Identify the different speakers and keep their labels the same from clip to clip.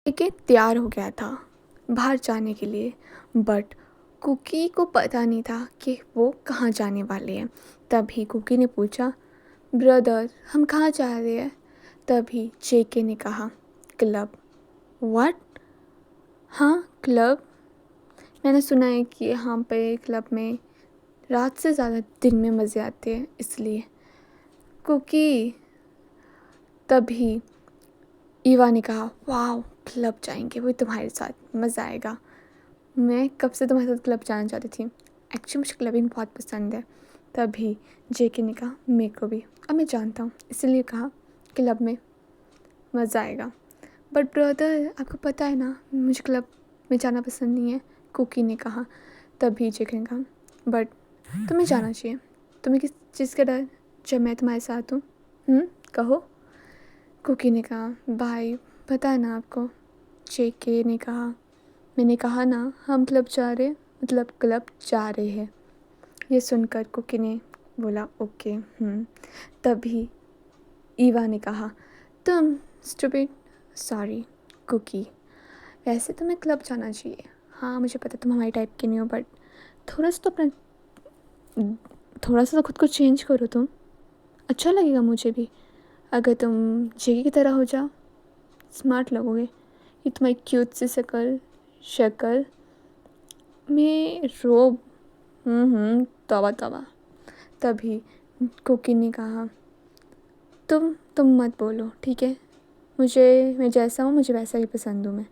Speaker 1: जेके तैयार हो गया था बाहर जाने के लिए। बट कुकी को पता नहीं था कि वो कहाँ जाने वाले हैं। तभी कुकी ने पूछा, ब्रदर हम कहाँ जा रहे हैं? तभी जेके ने कहा, क्लब। व्हाट? हाँ क्लब। मैंने सुना है कि यहाँ पे क्लब में रात से ज़्यादा दिन में मज़े आते हैं, इसलिए। कुकी। तभी ईवा ने कहा, वाह क्लब जाएंगे, वो तुम्हारे साथ मज़ा आएगा। मैं कब से तुम्हारे साथ क्लब जाना चाहती थी। एक्चुअली मुझे क्लबिंग बहुत पसंद है। तभी जेके ने कहा, मेरे को भी। अब मैं जानता हूँ, इसलिए कहा क्लब में मज़ा आएगा। बट ब्रदर आपको पता है ना मुझे क्लब में जाना पसंद नहीं है, कुकी ने कहा। तभी जेके ने कहा, बट तुम्हें जाना चाहिए। तुम्हें किस चीज़ का डर जब मैं तुम्हारे साथ हूँ? कहो। कुकी ने कहा, भाई पता है ना आपको। जेके ने कहा, मैंने कहा ना हम क्लब जा रहे, मतलब क्लब जा रहे हैं। ये सुनकर कुकी ने बोला, ओके। तभी ईवा ने कहा, तुम स्टूपिड। सॉरी कुकी, वैसे तुम्हें क्लब जाना चाहिए। हाँ मुझे पता तुम हमारी टाइप की नहीं हो, बट थोड़ा सा तो खुद को चेंज करो तुम। अच्छा लगेगा मुझे भी अगर तुम जेके की तरह हो जाओ। स्मार्ट लगोगे। ये तुम्हारी क्यूट सी शक्ल में रोब। तौबा तौबा। तभी कुकी ने कहा, तुम मत बोलो ठीक है। मैं जैसा हूँ मुझे वैसा ही पसंद हूँ मैं।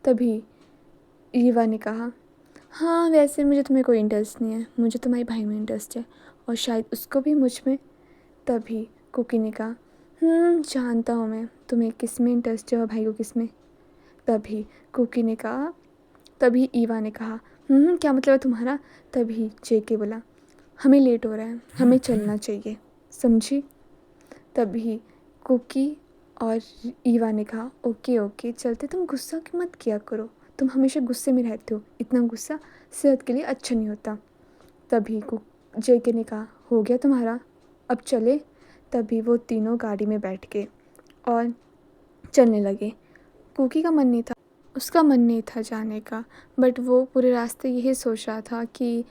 Speaker 1: तभी ईवा ने कहा, हाँ वैसे मुझे तुम्हें कोई इंटरेस्ट नहीं है, मुझे तुम्हारे भाई में इंटरेस्ट है और शायद उसको भी मुझ में। तभी कुकी ने कहा, जानता हूँ मैं तुम्हें किस में इंटरेस्ट है और भाई को किस में। तभी कुकी ने कहा तभी ईवा ने कहा, क्या मतलब है तुम्हारा? तभी जेके बोला, हमें लेट हो रहा है, हमें चलना चाहिए, समझी? तभी कुकी और ईवा ने कहा, ओके ओके चलते। तुम गुस्सा क्यों मत किया करो, तुम हमेशा गुस्से में रहते हो, इतना गुस्सा सेहत के लिए अच्छा नहीं होता। तभी जेके ने कहा, हो गया तुम्हारा, अब चले। तभी वो तीनों गाड़ी में बैठ गए और चलने लगे। कुकी का मन नहीं था, उसका मन नहीं था जाने का। बट वो पूरे रास्ते यही सोच रहा था कि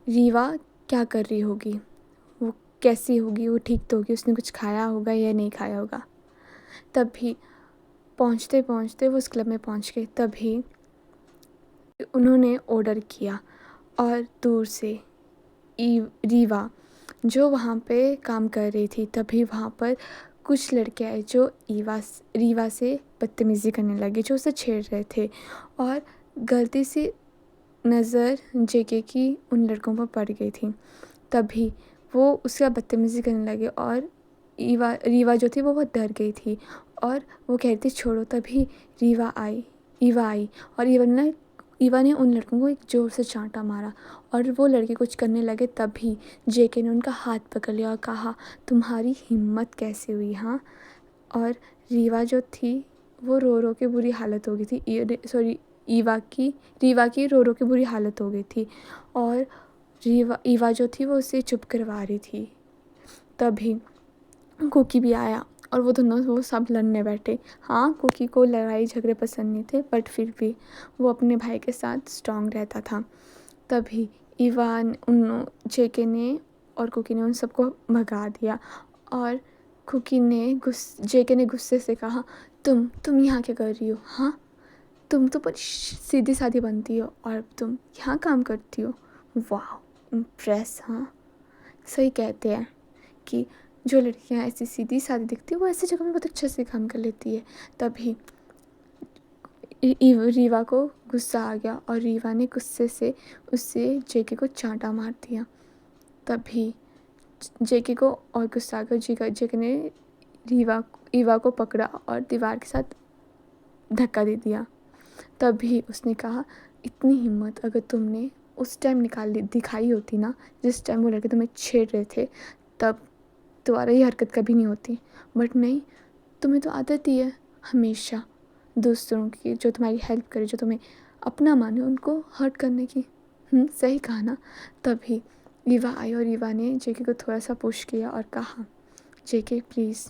Speaker 1: रीवा क्या कर रही होगी, वो कैसी होगी, वो ठीक तो होगी, उसने कुछ खाया होगा या नहीं खाया होगा। तभी पहुंचते पहुंचते वो उस क्लब में पहुंच गए। तभी उन्होंने ऑर्डर किया और दूर से रीवा जो वहाँ पे काम कर रही थी, तभी वहाँ पर कुछ लड़के आए जो रीवा से बदतमीज़ी करने लगे, जो उसे छेड़ रहे थे। और गलती से नज़र जेके की उन लड़कों पर पड़ गई थी। तभी वो उसका बदतमीज़ी करने लगे और रीवा जो थी वो बहुत डर गई थी और वो कह रही थी छोड़ो। तभी ईवा आई और ईवा ने उन लड़कों को एक ज़ोर से चांटा मारा और वो लड़के कुछ करने लगे। तभी जेके ने उनका हाथ पकड़ लिया और कहा, तुम्हारी हिम्मत कैसे हुई? हाँ। और रीवा जो थी वो रो रो के बुरी हालत हो गई थी। रीवा की रो रो के बुरी हालत हो गई थी और ईवा जो थी वो उसे चुप करवा रही थी। तभी कुकी भी आया और वो सब लड़ने बैठे। हाँ कुकी को लड़ाई झगड़े पसंद नहीं थे, बट फिर भी वो अपने भाई के साथ स्ट्रांग रहता था। तभी जेके ने और कुकी ने उन सबको भगा दिया और जेके ने गुस्से से कहा, तुम यहाँ क्या कर रही हो? हाँ तुम तो बड़ी सीधी सादी बनती हो और तुम यहाँ काम करती हो। वाह इम्प्रेस। हाँ सही कहते हैं कि जो लड़कियाँ ऐसी सीधी सादी दिखती है वो ऐसी जगह में बहुत अच्छे से काम कर लेती है। तभी रीवा को गुस्सा आ गया और रीवा ने गुस्से से उससे जेके को चांटा मार दिया। तभी जेके को और गुस्सा आ गया। जेके ने ईवा को पकड़ा और दीवार के साथ धक्का दे दिया। तभी उसने कहा, इतनी हिम्मत अगर तुमने उस टाइम दिखाई होती ना, जिस टाइम वो लड़के तुम्हें छेड़ रहे थे, तब तुम्हारा ये हरकत कभी नहीं होती। बट नहीं, तुम्हें तो आदत ही है हमेशा दूसरों की, जो तुम्हारी हेल्प करे, जो तुम्हें अपना माने, उनको हर्ट करने की। सही कहा ना। तभी ईवा आई और ईवा ने जेके को थोड़ा सा पुश किया और कहा, जेके प्लीज़।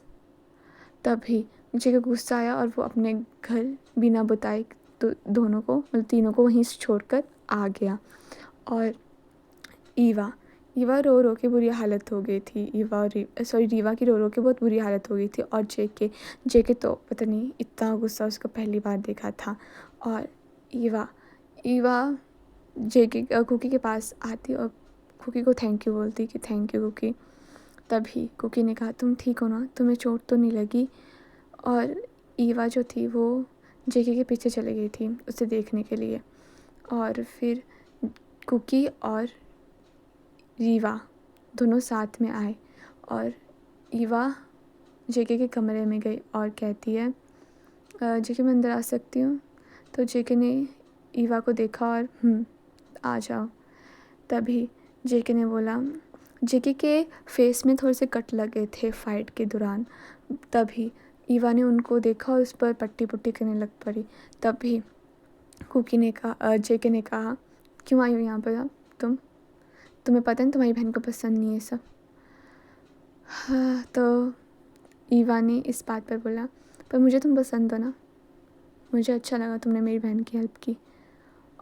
Speaker 1: तभी जेके को गुस्सा आया और वो अपने घर बिना बताए तो दोनों को मतलब तीनों को वहीं से छोड़कर आ गया। और ईवा ईवा रो रो के बुरी हालत हो गई थी। रीवा की रो रो के बहुत बुरी हालत हो गई थी। और जेके तो पता नहीं इतना गुस्सा उसका पहली बार देखा था। और ईवा ईवा जेके कुकी के पास आती और कुकी को थैंक यू बोलती कि थैंक यू कुकी। तभी कुकी ने कहा तुम ठीक हो ना, तुम्हें चोट तो नहीं लगी। और ईवा जो थी वो जेके के पीछे चली गई थी उसे देखने के लिए। और फिर कुकी और रीवा दोनों साथ में आए और ईवा जेके के कमरे में गई और कहती है जेके मैं अंदर आ सकती हूँ। तो जेके ने ईवा को देखा और आ जाओ। तभी जेके ने बोला, जेके के फेस में थोड़े से कट लगे थे फाइट के दौरान। तभी ईवा ने उनको देखा और उस पर पट्टी पुट्टी करने लग पड़ी। तभी जेके ने कहा क्यों आई हो यहाँ पर अब तुम्हें पता नहीं तुम्हारी बहन को पसंद नहीं है सब। हाँ, तो ईवा ने इस बात पर बोला पर मुझे तुम पसंद हो ना, मुझे अच्छा लगा तुमने मेरी बहन की हेल्प की।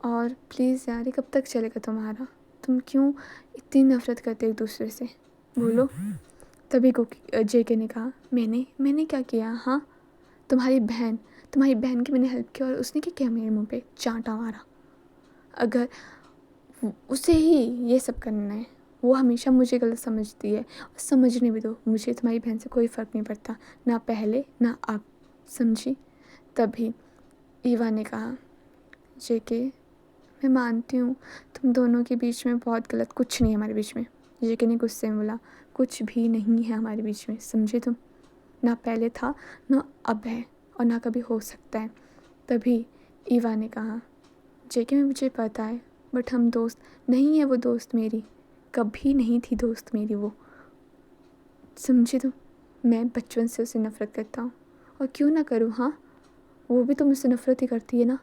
Speaker 1: और प्लीज़ यार ये कब तक चलेगा तुम्हारा, तुम क्यों इतनी नफ़रत करते एक दूसरे से, बोलो। तभी जेके ने कहा मैंने क्या किया, हाँ तुम्हारी बहन की मैंने हेल्प की और उसने क्या किया, मेरे मुंह पे चांटा मारा। अगर उसे ही ये सब करना है, वो हमेशा मुझे गलत समझती है और समझने भी दो, मुझे तुम्हारी बहन से कोई फ़र्क नहीं पड़ता, ना पहले ना अब, समझी। तभी ईवा ने कहा जेके मैं मानती हूँ तुम दोनों के बीच में बहुत गलत कुछ नहीं है हमारे बीच में। जेके ने गुस्से में बोला कुछ भी नहीं है हमारे बीच में, समझे तुम, ना पहले था ना अब है और ना कभी हो सकता है। तभी ईवा ने कहा जेके में मुझे पता है बट हम दोस्त नहीं है, वो दोस्त मेरी कभी नहीं थी दोस्त मेरी वो, समझे तुम, मैं बचपन से उसे नफ़रत करता हूँ और क्यों ना करूँ, हाँ वो भी तो मुझसे नफ़रत ही करती है ना।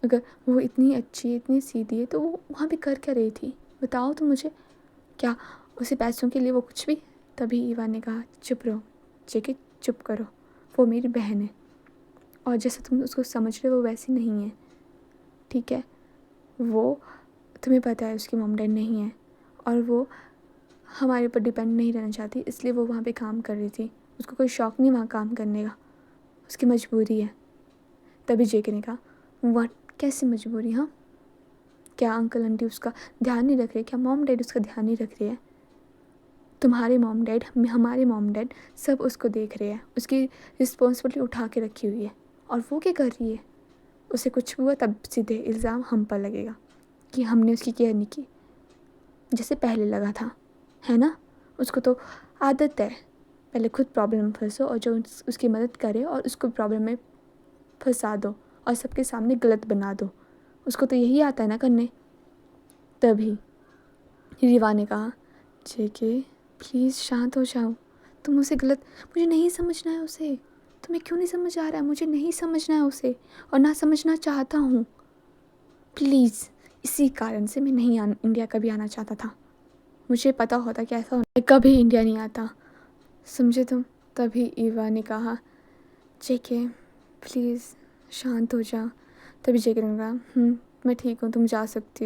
Speaker 1: अगर वो इतनी अच्छी इतनी सीधी है तो वो वहाँ पे कर क्या रही थी, बताओ तो मुझे, क्या उसे पैसों के लिए वो कुछ भी। तभी ईवा ने कहा चुप रहो जेके, चुप करो, वो मेरी बहन है और जैसे तुम उसको समझ रहे हो वो वैसी नहीं है, ठीक है। वो तुम्हें पता है उसकी मॉम डैड नहीं है और वो हमारे ऊपर डिपेंड नहीं रहना चाहती, इसलिए वो वहाँ पे काम कर रही थी, उसको कोई शौक़ नहीं वहाँ काम करने का, उसकी मजबूरी है। तभी जेके ने कहा व्हाट, कैसे मजबूरी, हाँ क्या अंकल आंटी उसका ध्यान नहीं रख रहे, क्या मॉम डैड उसका ध्यान नहीं रख रहे हैं, तुम्हारे मॉम डैड हमारे मॉम डैड सब उसको देख रहे हैं, उसकी रिस्पॉन्सिबिलिटी उठा के रखी हुई है और वो क्या कर रही है, उसे कुछ हुआ तब सीधे इल्ज़ाम हम पर लगेगा कि हमने उसकी केयर नहीं की, जैसे पहले लगा था, है ना। उसको तो आदत है पहले खुद प्रॉब्लम में फंसो और जो उसकी मदद करे और उसको प्रॉब्लम में फंसा दो और सबके सामने गलत बना दो, उसको तो यही आता है ना करने। तभी रीवा ने कहा जेके प्लीज़ शांत हो जाओ, तुम उसे गलत, मुझे नहीं समझना है उसे, तुम्हें क्यों नहीं समझ आ रहा है, मुझे नहीं समझना है उसे और ना समझना चाहता हूँ, प्लीज़। इसी कारण से मैं नहीं इंडिया कभी आना चाहता था, मुझे पता होता कि ऐसा होना, कभी इंडिया नहीं आता, समझे तुम। तभी ईवा ने कहा जेके प्लीज़ शांत हो जा। तभी जेके ने कहा मैं ठीक हूँ, तुम जा सकती हो।